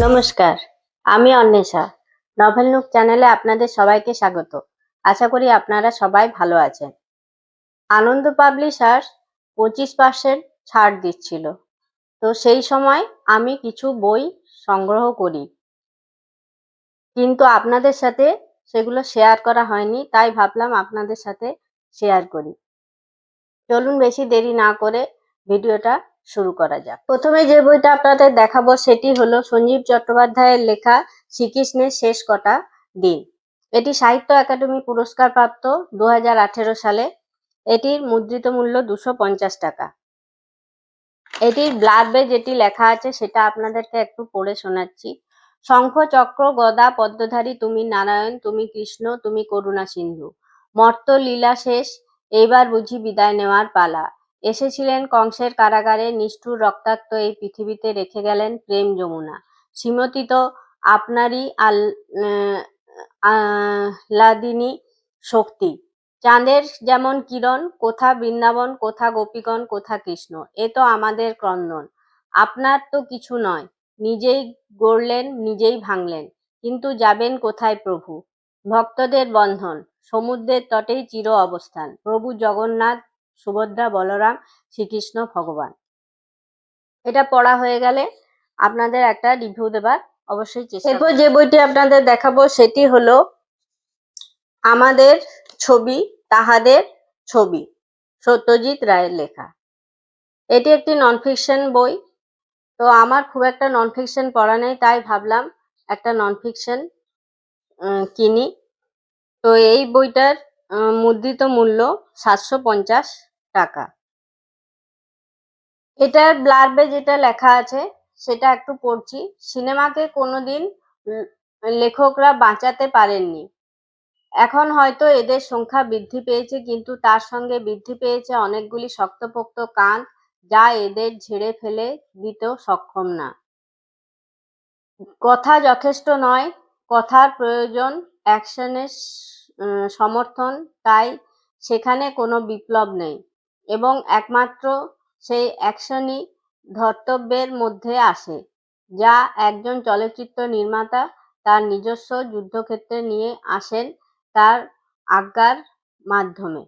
নমস্কার, আমি Anwesha. Novel nook চ্যানেলে আপনাদের সবাইকে স্বাগত। আশা করি আপনারা সবাই ভালো আছেন। আনন্দ পাবলিশার্স 25% ছাড় দিচ্ছিল, তো সেই সময় আমি কিছু বই সংগ্রহ করি, কিন্তু আপনাদের সাথে সেগুলো শেয়ার করা হয়নি, তাই ভাবলাম আপনাদের সাথে শেয়ার করি। চলুন বেশি দেরি না করে ভিডিওটা শুরু করা যাক। প্রথমে যে বইটা আপনাদের দেখাবো সেটি হলো সঞ্জীব চট্টোপাধ্যায়ের লেখা শ্রীকৃষ্ণের শেষ কটা দিন। এটি সাহিত্য একাডেমি পুরস্কার প্রাপ্ত 2018 সালে। এটির মুদ্রিত মূল্য 250 টাকা। এটির ব্লার্বে যেটি লেখা আছে সেটা আপনাদেরকে একটু পড়ে শোনাচ্ছি। শঙ্খ চক্র গদা পদ্মধারী তুমি নারায়ণ, তুমি কৃষ্ণ, তুমি করুণা সিন্ধু। মর্ত লীলা শেষ, এইবার বুঝি বিদায় নেওয়ার পালা। এসেছিলেন কংসের কারাগারে, নিষ্ঠুর রক্তাক্ত এই পৃথিবীতে রেখে গেলেন প্রেম যমুনা। শ্রীমতী তো আপনারই আহ্লাদিনী শক্তি। চাঁদের যেমন কিরণ, কোথা বৃন্দাবন, কোথা গোপীগণ, কোথা কৃষ্ণ। এ তো আমাদের ক্রন্দন। আপনার তো কিছু নয়, নিজেই গড়লেন নিজেই ভাঙলেন, কিন্তু যাবেন কোথায় প্রভু? ভক্তদের বন্ধন, সমুদ্রের তটেই চির অবস্থান। প্রভু জগন্নাথ, সুভদ্রা, বলরাম, শ্রীকৃষ্ণ ভগবান। এটা পড়া হয়ে গেলে আপনাদের একটা রিভিউ দেবার অবশ্যই চেষ্টা। এরপর যে বইটি আপনাদের দেখাবো সেটি হলো আমাদের ছবি তাহাদের ছবি, সত্যজিৎ রায়ের লেখা। এটি একটি নন ফিকশন বই। তো আমার খুব একটা নন ফিকশন পড়া নেই, তাই ভাবলাম একটা নন ফিকশন কিনি। তো এই বইটার মুদ্রিত মূল্য 750 টাকা। এটার ব্লার্বে যেটা লেখা আছে সেটা একটু পড়ছি। সিনেমাকে কোনোদিন লেখকরা বাঁচাতে পারেননি। এখন হয়তো এদের সংখ্যা বৃদ্ধি পেয়েছে, কিন্তু তার সঙ্গে বৃদ্ধি পেয়েছে অনেকগুলি শক্তপোক্ত কাঁধ, যা এদের ঝেড়ে ফেলে দিতেও সক্ষম না। কথা যথেষ্ট নয়, কথার প্রয়োজন, অ্যাকশনের সমর্থন। তাই সেখানে কোনো বিপ্লব নেই, এবং একমাত্র সেই অ্যাকশনই ধর্তব্যের মধ্যে আসে, যা একজন চলচ্চিত্র নির্মাতা তার নিজস্ব যুদ্ধক্ষেত্রে নিয়ে আসেন তার আজ্ঞার মাধ্যমে।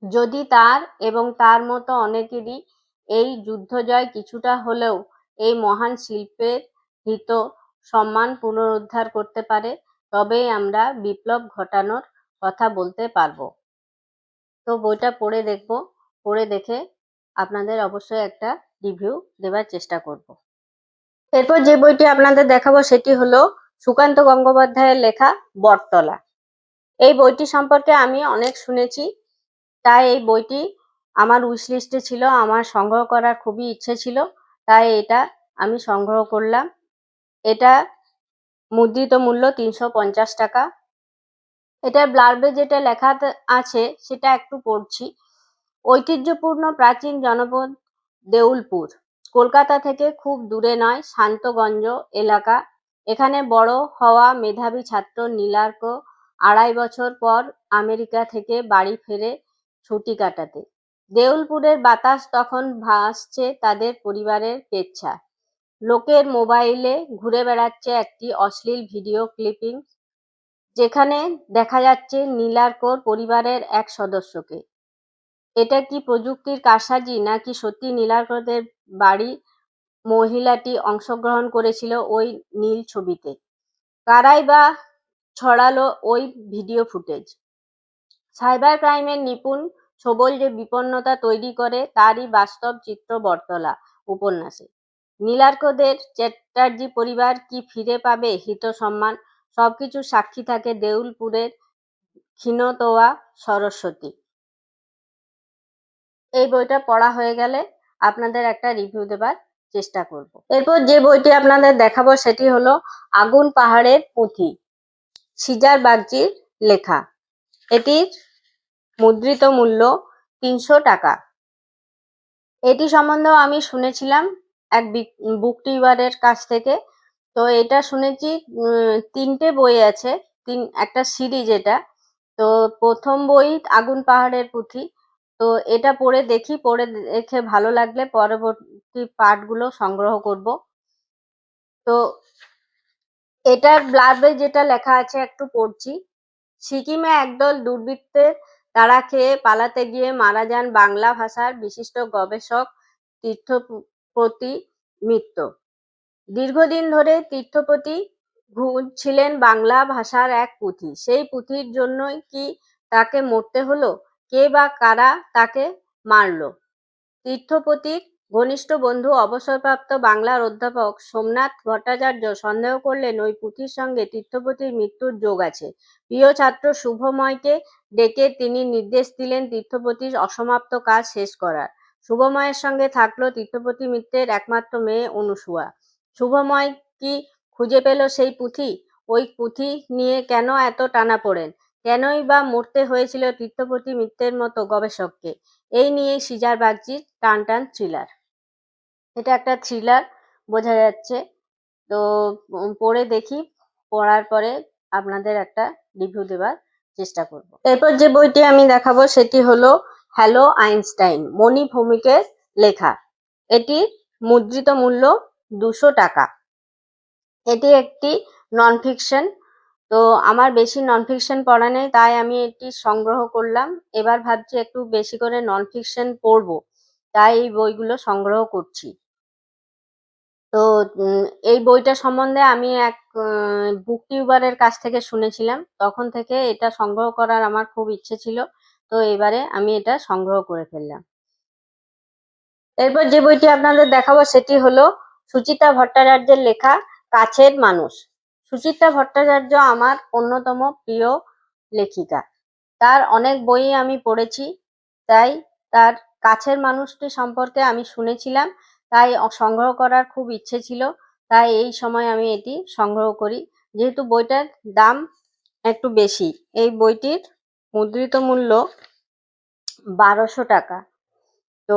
যদি তার এবং তার মতো অনেকেরই এই যুদ্ধজয় কিছুটা হলেও এই মহান শিল্পের হিত সম্মান পুনরুদ্ধার করতে পারে, তবেই আমরা বিপ্লব ঘটানোর কথা বলতে পারবো। তো বইটা পড়ে দেখব, পড়ে দেখে আপনাদের অবশ্যই একটা রিভিউ দেবার চেষ্টা করব। এরপর যে বইটি আপনাদের দেখাবো সেটি হলো সুকান্ত গঙ্গোপাধ্যায়ের লেখা বটতলা। এই বইটি সম্পর্কে আমি অনেক শুনেছি, তাই এই বইটি আমার উইশ লিস্টে ছিল, আমার সংগ্রহ করার খুবই ইচ্ছে ছিল, তাই এটা আমি সংগ্রহ করলাম। এটা মুদ্রিত মূল্য 350 টাকা। এটার ব্লার্বে যেটা লেখা আছে সেটা একটু পড়ছি। ঐতিহ্যপূর্ণ প্রাচীন জনপদ দেউলপুর কলকাতা থেকে খুব দূরে নয়, শান্তগঞ্জ এলাকা। এখানে বড় হওয়া মেধাবী ছাত্র নীলার্ক 2.5 বছর পর আমেরিকা থেকে বাড়ি ফেরে ছুটি কাটাতে। দেউলপুরের বাতাস তখন ভাসছে তাদের পরিবারের কেচ্ছা। লোকের মোবাইলে ঘুরে বেড়াচ্ছে একটি অশ্লীল ভিডিও ক্লিপিং, যেখানে দেখা যাচ্ছে নীলার্কর পরিবারের এক সদস্যকে। এটা কি প্রযুক্তির কারসাজি, নাকি সত্যি নীলার্কদের বাড়ি মহিলাটি অংশগ্রহণ করেছিল ওই নীল ছবিতে? কারাই বা ছড়ালো ওই ভিডিও ফুটেজ? সাইবার ক্রাইমের নিপুণ ছবল যে বিপন্নতা তৈরি করে, তারই বাস্তব চিত্র বটতলা উপন্যাসে। নীলার্কদের চ্যাটার্জি পরিবার কি ফিরে পাবে হিত সম্মান? সবকিছু সাক্ষী থাকে দেউলপুরের ক্ষীণতোয়া সরস্বতী। এই বইটা পড়া হয়ে গেলে আপনাদের একটা রিভিউ দেবার চেষ্টা করব। এরপর যে বইটি আপনাদের দেখাবো সেটি হলো আগুন পাহাড়ের পুঁথি, সিজার বাগচির লেখা। এটির মুদ্রিত মূল্য 300 টাকা। এটি সম্বন্ধেও আমি শুনেছিলাম এক বুক টিউবারের কাছ থেকে। তো এটা শুনেছি 3টে বই আছে, একটা সিরিজ এটা। তো প্রথম বই আগুন পাহাড়ের পুঁথি। তো এটা পড়ে দেখি, পড়ে দেখে ভালো লাগলে পরবর্তী পার্টগুলো সংগ্রহ করব। তো এটার ব্লার্বে যেটা লেখা আছে একটু পড়ছি। সিকিমে একদল দুর্বৃত্তের তাড়া খেয়ে পালাতে গিয়ে মারা যান বাংলা ভাষার বিশিষ্ট গবেষক তীর্থপতি মিত্র। দীর্ঘদিন ধরে তীর্থপতি ছিলেন বাংলা ভাষার এক পুঁথি। সেই পুঁথির জন্যই কি তাকে মরতে হলো? কে বা কারা তাকে মারল? তীর্থপতির ঘনিষ্ঠ বন্ধু অবসরপ্রাপ্ত বাংলার অধ্যাপক সোমনাথ ভট্টাচার্য সন্দেহ করলেন ওই পুঁথির সঙ্গে তীর্থপতির মৃত্যুর যোগ আছে। প্রিয় ছাত্র শুভময়কে ডেকে তিনি নির্দেশ দিলেন তীর্থপতির অসমাপ্ত কাজ শেষ করার। শুভময়ের সঙ্গে থাকলো তীর্থপতি মিত্রের একমাত্র মেয়ে অনুসুয়া। শুভময় কি খুঁজে পেল সেই পুঁথি? ওই পুঁথি নিয়ে কেন এত টানাপোড়েন? কেনই বা মরতে হয়েছিল তীর্থপতি মিত্রের মতো গবেষককে? এই নিয়েই সিজার বাগচির টানটান থ্রিলার। এটা একটা থ্রিলার বোঝা যাচ্ছে। তো পড়ে দেখি, পড়ার পরে আপনাদের একটা রিভিউ দেওয়ার চেষ্টা করব। এরপর যে বইটি আমি দেখাবো সেটি হলো হ্যালো আইনস্টাইন, মণি ভৌমিকের লেখা। এটির মুদ্রিত মূল্য 200 টাকা। এটি একটি নন ফিকশন। তো আমার বেশি নন ফিকশন পড়া নেই, তাই আমি এটি সংগ্রহ করলাম। এবার ভাবছি একটু বেশি করে নন ফিকশন পড়বো, তাই এই বইগুলো সংগ্রহ করছি। তো এই বইটা সম্বন্ধে আমি এক বুক টিউবারের কাছ থেকে শুনেছিলাম, তখন থেকে এটা সংগ্রহ করার আমার খুব ইচ্ছে ছিল। তো এবারে আমি এটা সংগ্রহ করে ফেললাম। এরপর যে বইটি আপনাদের দেখাবো সেটি হলো সুচিত্রা ভট্টাচার্যের লেখা কাছের মানুষ। সুচিত্রা ভট্টাচার্য আমার অন্যতম প্রিয় লেখিকা। তার অনেক বই আমি পড়েছি, তাই তার কাছের মানুষটি সম্পর্কে আমি শুনেছিলাম, তাই সংগ্রহ করার খুব ইচ্ছে ছিল। তাই এই সময় আমি এটি সংগ্রহ করি। যেহেতু বইটার দাম একটু বেশি, এই বইটির মুদ্রিত মূল্য 1200 টাকা। তো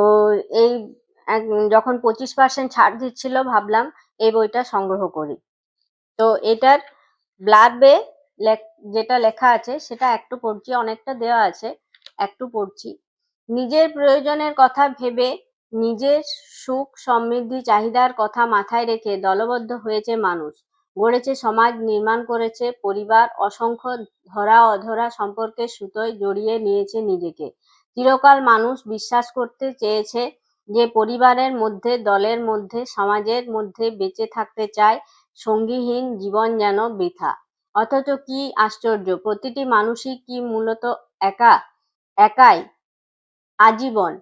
এই যখন 25% ছাড় দিচ্ছিল, ভাবলাম এই বইটা সংগ্রহ করি। তো এটার ব্লার্বে যেটা লেখা আছে সেটা একটু পড়ছি, অনেকটা দেওয়া আছে, একটু পড়ছি। নিজের প্রয়োজনের কথা ভেবে, নিজের সুখ সমৃদ্ধি চাহিদার কথা মাথায় রেখে দলবদ্ধ হয়েছে মানুষ, গড়েছে সমাজ, নির্মাণ করেছে পরিবার, অসংখ্য ধরা অধরা সম্পর্কের সুতোয় জড়িয়ে নিয়েছে নিজেকে। চিরকাল মানুষ বিশ্বাস করতে চেয়েছে যে পরিবারের মধ্যে, দলের মধ্যে, সমাজের মধ্যে বেঁচে থাকতে চায়, সঙ্গীহীন জীবন যেন বৃথা। অথচ কি আশ্চর্য, প্রতিটি মানুষই কি মূলত একাই আজীবন।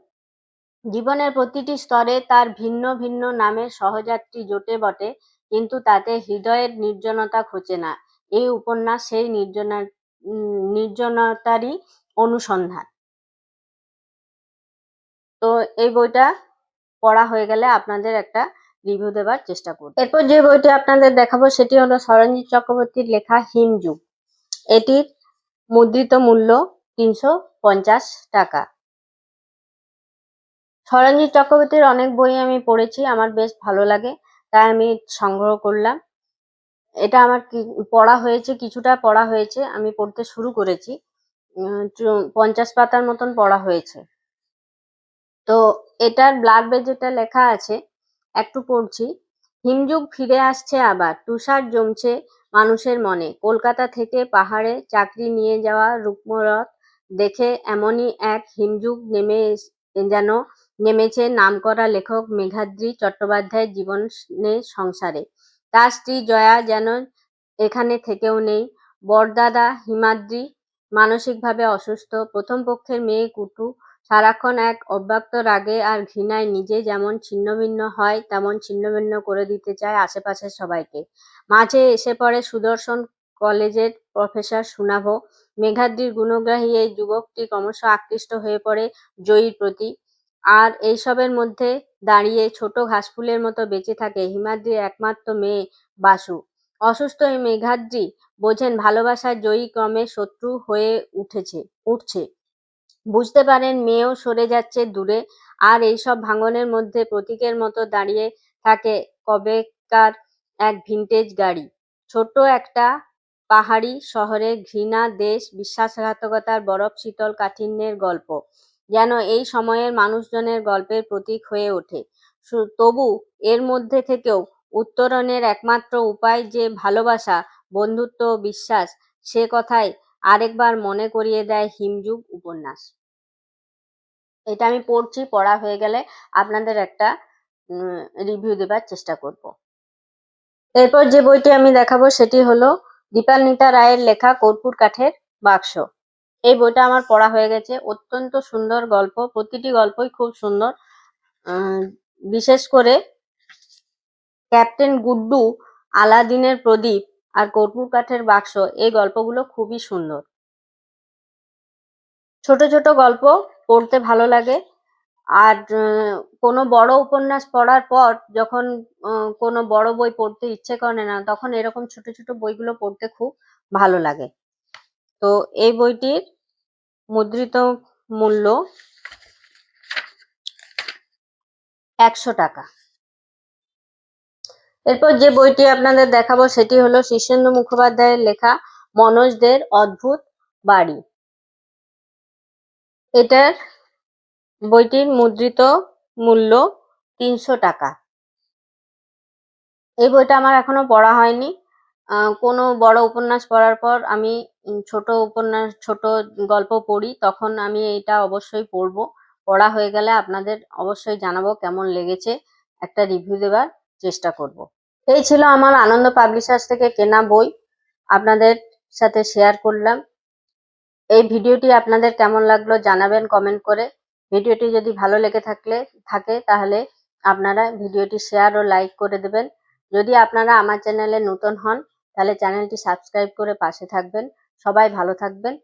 জীবনের প্রতিটি স্তরে তার ভিন্ন ভিন্ন নামের সহযাত্রী জোটে বটে, কিন্তু তাতে হৃদয়ের নির্জনতা ঘোচে না। এই উপন্যাস সেই নির্জনতারই অনুসন্ধান। তো এই বইটা পড়া হয়ে গেলে আপনাদের একটা রিভিউ দেওয়ার চেষ্টা করব। এরপর যে বইটি আপনাদের দেখাবো সেটি হলো সরঞ্জিৎ চক্রবর্তীর লেখা হিমযুগ। এটির মুদ্রিত মূল্য 350 টাকা। সরঞ্জিৎ চক্রবর্তীর অনেক বই আমি পড়েছি, আমার বেশ ভালো লাগে, তাই আমি সংগ্রহ করলাম। এটা আমার পড়া হয়েছে, কিছুটা পড়া হয়েছে, আমি পড়তে শুরু করেছি। 50 পাতার মতন পড়া হয়েছে। তো এটার ব্লার্বে যেটা লেখা আছে একটু পড়ছি। হিমযুগ ফিরে আসছে আবার, তুষার জমছে মানুষের মনে। কলকাতা থেকে পাহাড়ে চাকরি নিয়ে যাওয়া রুক্মরথ দেখে এমনই এক হিমযুগ যেন নেমেছে নামকরা লেখক মেঘাদ্রি চট্টোপাধ্যায়ের জীবনের সংসারে। তার স্ত্রী জয়া যেন এখানে থেকেও নেই। বরদাদা হিমাদ্রি মানসিকভাবে অসুস্থ। প্রথম পক্ষের মেয়ে কুটু সারাক্ষণ এক অব্যক্ত রাগে আর ঘৃণায় নিজে যেমন ছিন্নভিন্ন হয়, তেমন ছিন্নভিন্ন করে দিতে চায় আশেপাশের সবাইকে। মাঝে এসে পড়ে সুদর্শন কলেজের প্রফেসর সুনাভ। মেঘাদ্রির গুণগ্রাহী এই যুবকটি ক্রমশ আকৃষ্ট হয়ে পড়ে জয়ীর প্রতি। আর এইসবের মধ্যে দাঁড়িয়ে ছোট ঘাসফুলের মতো বেঁচে থাকে হিমাদ্রির একমাত্র মেয়ে বাসু। অসুস্থ এই মেঘাদ্রি বোঝেন ভালোবাসার জয়ী ক্রমে শত্রু হয়ে উঠছে। বুঝতে পারেন মেয়েও সরে যাচ্ছে দূরে। আর এইসব ভাঙনের মধ্যে প্রতীকের মতো দাঁড়িয়ে থাকে কবেকার এক ভিনটেজ গাড়ি। ছোট্ট একটা পাহাড়ি শহরে ঘৃণা, দেশ, বিশ্বাসঘাতকতার বরফ শীতল কাঠিন্যের গল্প যেন এই সময়ের মানুষজনের গল্পের প্রতীক হয়ে ওঠে। তবু এর মধ্যে থেকেও উত্তরণের একমাত্র উপায় যে ভালোবাসা, বন্ধুত্ব ও বিশ্বাস, সে কথাই আরেকবার মনে করিয়ে দেয় হিমযুগ উপন্যাস। এটা আমি পড়ছি, পড়া হয়ে গেলে আপনাদের একটা রিভিউ দেবার চেষ্টা করব। এরপর যে বইটি আমি দেখাবো সেটি হলো দীপান্বিতা রায়ের লেখা কর্পূর কাঠের বাক্স। এই বইটা আমার পড়া হয়ে গেছে। অত্যন্ত সুন্দর গল্প, প্রতিটি গল্পই খুব সুন্দর। বিশেষ করে ক্যাপ্টেন গুড্ডু, আলাদিনের প্রদীপ আর কর্পূর কাঠের বাক্স, এই গল্পগুলো খুবই সুন্দর। ছোট ছোট গল্প পড়তে ভালো লাগে। আর কোনো বড় উপন্যাস পড়ার পর যখন কোনো বড় বই পড়তে ইচ্ছে করে না, তখন এরকম ছোট ছোট বইগুলো পড়তে খুব ভালো লাগে। তো এই বইটির মুদ্রিত মূল্য 100 টাকা। এরপর যে বইটি আপনাদের দেখাবো সেটি হলো শীর্ষেন্দু মুখোপাধ্যায়ের লেখা মনোজ দের অদ্ভুত বাড়ি। এটার বইটির মুদ্রিত মূল্য 300 টাকা। এই বইটা আমার এখনো পড়া হয়নি। কোনো বড় উপন্যাস পড়ার পর আমি ছোট গল্প পড়ি, তখন আমি এটা অবশ্যই পড়বো। পড়া হয়ে গেলে আপনাদের অবশ্যই জানাবো কেমন লেগেছে, একটা রিভিউ দেওয়ার চেষ্টা করব। এই ছিল আমার আনন্দ পাবলিশার্স থেকে কেনা বই, আপনাদের সাথে শেয়ার করলাম। এই ভিডিওটি আপনাদের কেমন লাগলো জানাবেন কমেন্ট করে। ভিডিওটি যদি ভালো লেগে থাকে তাহলে আপনারা ভিডিওটি শেয়ার ও লাইক করে দেবেন। যদি আপনারা আমার চ্যানেলে নতুন হন তাহলে চ্যানেলটি সাবস্ক্রাইব করে পাশে থাকবেন। সবাই ভালো থাকবেন,